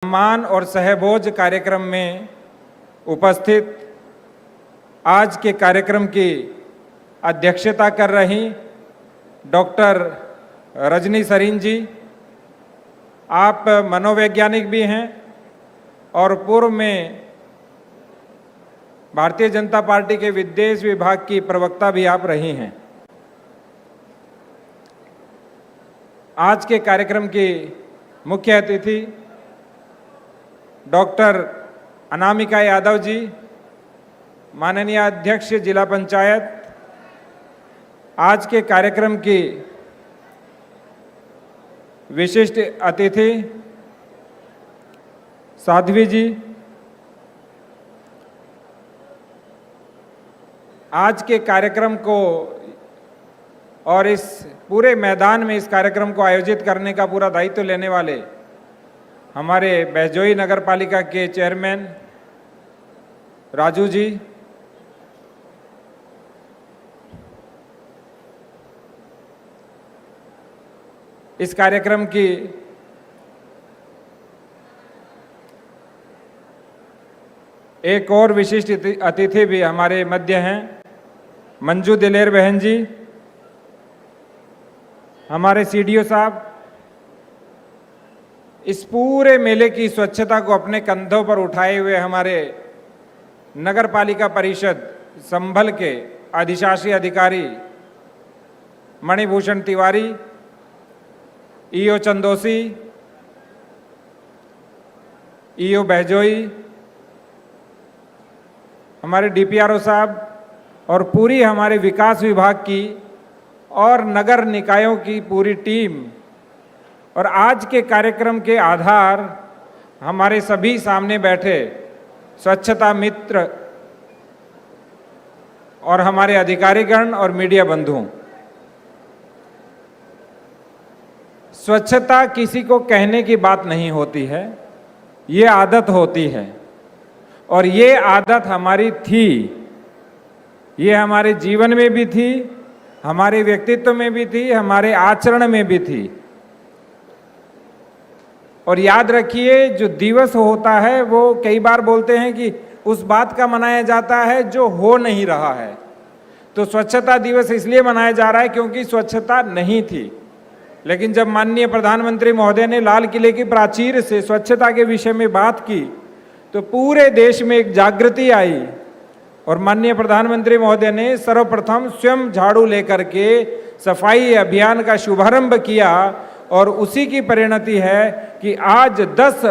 सम्मान और सहभोज कार्यक्रम में उपस्थित आज के कार्यक्रम की अध्यक्षता कर रही डॉक्टर रजनी सरीन जी, आप मनोवैज्ञानिक भी हैं और पूर्व में भारतीय जनता पार्टी के विदेश विभाग की प्रवक्ता भी आप रही हैं। आज के कार्यक्रम की मुख्य अतिथि डॉक्टर अनामिका यादव जी, माननीय अध्यक्ष जिला पंचायत। आज के कार्यक्रम की विशिष्ट अतिथि साध्वी जी। आज के कार्यक्रम को और इस पूरे मैदान में इस कार्यक्रम को आयोजित करने का पूरा दायित्व लेने वाले हमारे बहजोई नगर पालिका के चेयरमैन राजू जी, इस कार्यक्रम की एक और विशिष्ट अतिथि भी हमारे मध्य हैं, मंजू दिलेर बहन जी, हमारे सीडीओ साहब। इस पूरे मेले की स्वच्छता को अपने कंधों पर उठाए हुए हमारे नगर पालिका परिषद संभल के अधिशासी अधिकारी मणिभूषण तिवारी, ईओ चंदोसी, ईओ बहजोई, हमारे डीपीआरओ साहब और पूरी हमारे विकास विभाग की और नगर निकायों की पूरी टीम, और आज के कार्यक्रम के आधार हमारे सभी सामने बैठे स्वच्छता मित्र और हमारे अधिकारीगण और मीडिया बंधुओं। स्वच्छता किसी को कहने की बात नहीं होती है, ये आदत होती है और ये आदत हमारी थी, ये हमारे जीवन में भी थी, हमारे व्यक्तित्व में भी थी, हमारे आचरण में भी थी। और याद रखिए, जो दिवस होता है वो कई बार बोलते हैं कि उस बात का मनाया जाता है जो हो नहीं रहा है। तो स्वच्छता दिवस इसलिए मनाया जा रहा है क्योंकि स्वच्छता नहीं थी, लेकिन जब माननीय प्रधानमंत्री महोदय ने लाल किले की प्राचीर से स्वच्छता के विषय में बात की तो पूरे देश में एक जागृति आई और माननीय प्रधानमंत्री महोदय ने सर्वप्रथम स्वयं झाड़ू लेकर के सफाई अभियान का शुभारंभ किया और उसी की परिणति है कि आज 10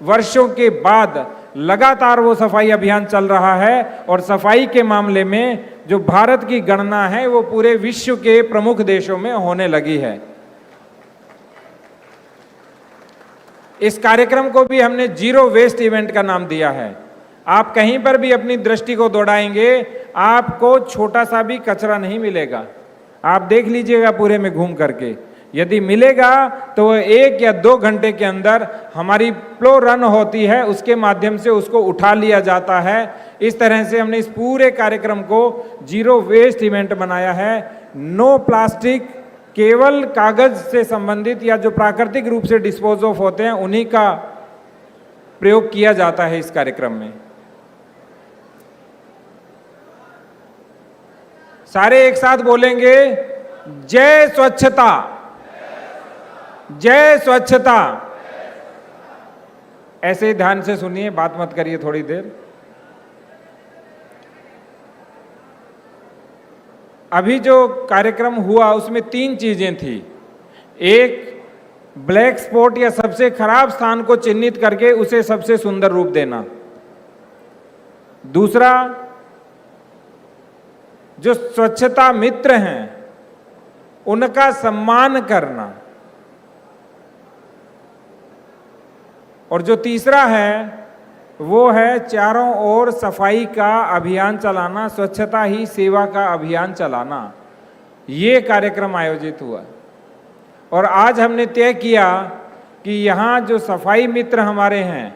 वर्षों के बाद लगातार वो सफाई अभियान चल रहा है और सफाई के मामले में जो भारत की गणना है वो पूरे विश्व के प्रमुख देशों में होने लगी है। इस कार्यक्रम को भी हमने जीरो वेस्ट इवेंट का नाम दिया है। आप कहीं पर भी अपनी दृष्टि को दौड़ाएंगे, आपको छोटा सा भी कचरा नहीं मिलेगा। आप देख लीजिएगा पूरे में घूम करके, यदि मिलेगा तो 1 या 2 घंटे के अंदर हमारी फ्लो रन होती है, उसके माध्यम से उसको उठा लिया जाता है। इस तरह से हमने इस पूरे कार्यक्रम को जीरो वेस्ट इवेंट बनाया है। नो प्लास्टिक, केवल कागज से संबंधित या जो प्राकृतिक रूप से डिस्पोज ऑफ होते हैं उन्हीं का प्रयोग किया जाता है इस कार्यक्रम में। सारे एक साथ बोलेंगे, जय स्वच्छता, जय स्वच्छता। ऐसे ही ध्यान से सुनिए, बात मत करिए थोड़ी देर। अभी जो कार्यक्रम हुआ उसमें 3 चीजें थी। एक, ब्लैक स्पॉट या सबसे खराब स्थान को चिन्हित करके उसे सबसे सुंदर रूप देना। दूसरा, जो स्वच्छता मित्र हैं उनका सम्मान करना। और जो तीसरा है वो है चारों ओर सफाई का अभियान चलाना, स्वच्छता ही सेवा का अभियान चलाना। ये कार्यक्रम आयोजित हुआ और आज हमने तय किया कि यहाँ जो सफाई मित्र हमारे हैं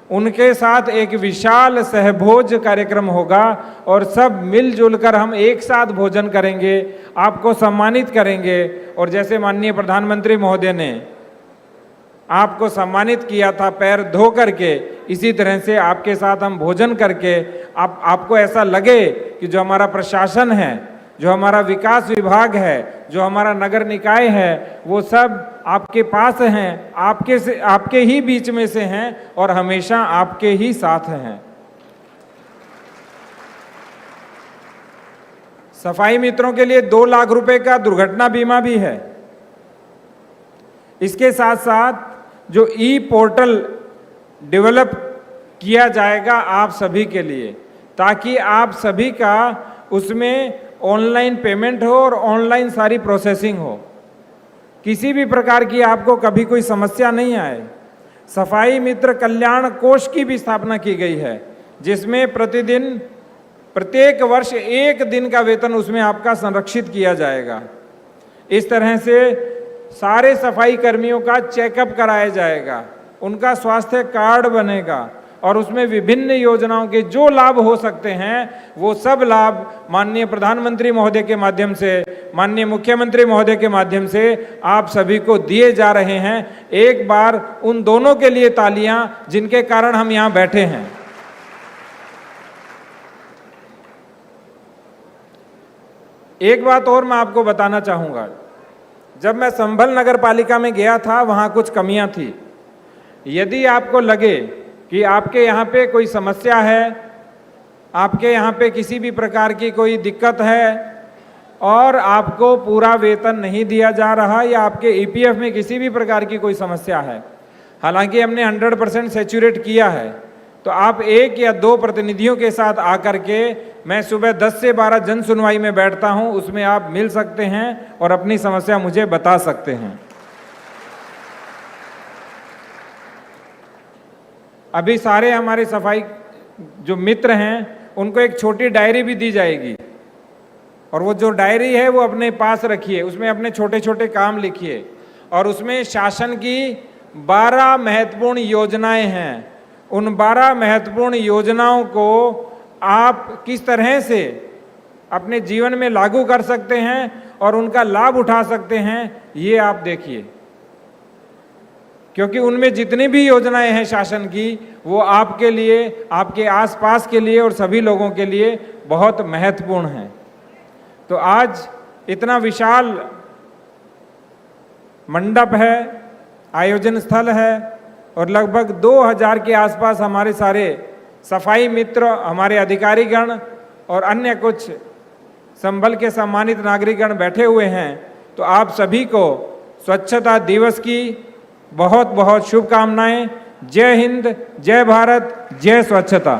उनके साथ एक विशाल सहभोज कार्यक्रम होगा और सब मिलजुल कर हम एक साथ भोजन करेंगे, आपको सम्मानित करेंगे। और जैसे माननीय प्रधानमंत्री महोदय ने आपको सम्मानित किया था पैर धो करके, इसी तरह से आपके साथ हम भोजन करके आपको ऐसा लगे कि जो हमारा प्रशासन है, जो हमारा विकास विभाग है, जो हमारा नगर निकाय है, वो सब आपके पास हैं, आपके ही बीच में से हैं और हमेशा आपके ही साथ हैं। सफाई मित्रों के लिए 2 लाख रुपए का दुर्घटना बीमा भी है। इसके साथ साथ जो ई पोर्टल डेवलप किया जाएगा आप सभी के लिए, ताकि आप सभी का उसमें ऑनलाइन पेमेंट हो और ऑनलाइन सारी प्रोसेसिंग हो, किसी भी प्रकार की आपको कभी कोई समस्या नहीं आए। सफाई मित्र कल्याण कोष की भी स्थापना की गई है, जिसमें प्रतिदिन प्रत्येक वर्ष 1 दिन का वेतन उसमें आपका संरक्षित किया जाएगा। इस तरह से सारे सफाई कर्मियों का चेकअप कराया जाएगा, उनका स्वास्थ्य कार्ड बनेगा और उसमें विभिन्न योजनाओं के जो लाभ हो सकते हैं वो सब लाभ माननीय प्रधानमंत्री महोदय के माध्यम से, माननीय मुख्यमंत्री महोदय के माध्यम से आप सभी को दिए जा रहे हैं। एक बार उन दोनों के लिए तालियां, जिनके कारण हम यहाँ बैठे हैं। एक बात और मैं आपको बताना चाहूँगा, जब मैं संभल नगर पालिका में गया था वहाँ कुछ कमियाँ थी। यदि आपको लगे कि आपके यहाँ पे कोई समस्या है, आपके यहाँ पे किसी भी प्रकार की कोई दिक्कत है और आपको पूरा वेतन नहीं दिया जा रहा या आपके ईपीएफ में किसी भी प्रकार की कोई समस्या है, हालांकि हमने 100% सैचुरेट किया है, तो आप 1 या 2 प्रतिनिधियों के साथ आकर के, मैं सुबह 10 से 12 जन सुनवाई में बैठता हूं, उसमें आप मिल सकते हैं और अपनी समस्या मुझे बता सकते हैं। अभी सारे हमारे सफाई जो मित्र हैं उनको एक छोटी डायरी भी दी जाएगी और वो जो डायरी है वो अपने पास रखिए, उसमें अपने छोटे छोटे काम लिखिए और उसमें शासन की 12 महत्वपूर्ण योजनाएं हैं। उन 12 महत्वपूर्ण योजनाओं को आप किस तरह से अपने जीवन में लागू कर सकते हैं और उनका लाभ उठा सकते हैं, ये आप देखिए, क्योंकि उनमें जितनी भी योजनाएं हैं शासन की वो आपके लिए, आपके आसपास के लिए और सभी लोगों के लिए बहुत महत्वपूर्ण हैं। तो आज इतना विशाल मंडप है, आयोजन स्थल है और लगभग 2000 के आसपास हमारे सारे सफाई मित्र, हमारे अधिकारीगण और अन्य कुछ संभल के सम्मानित नागरिकगण बैठे हुए हैं। तो आप सभी को स्वच्छता दिवस की बहुत बहुत शुभकामनाएं। जय हिंद, जय भारत, जय स्वच्छता।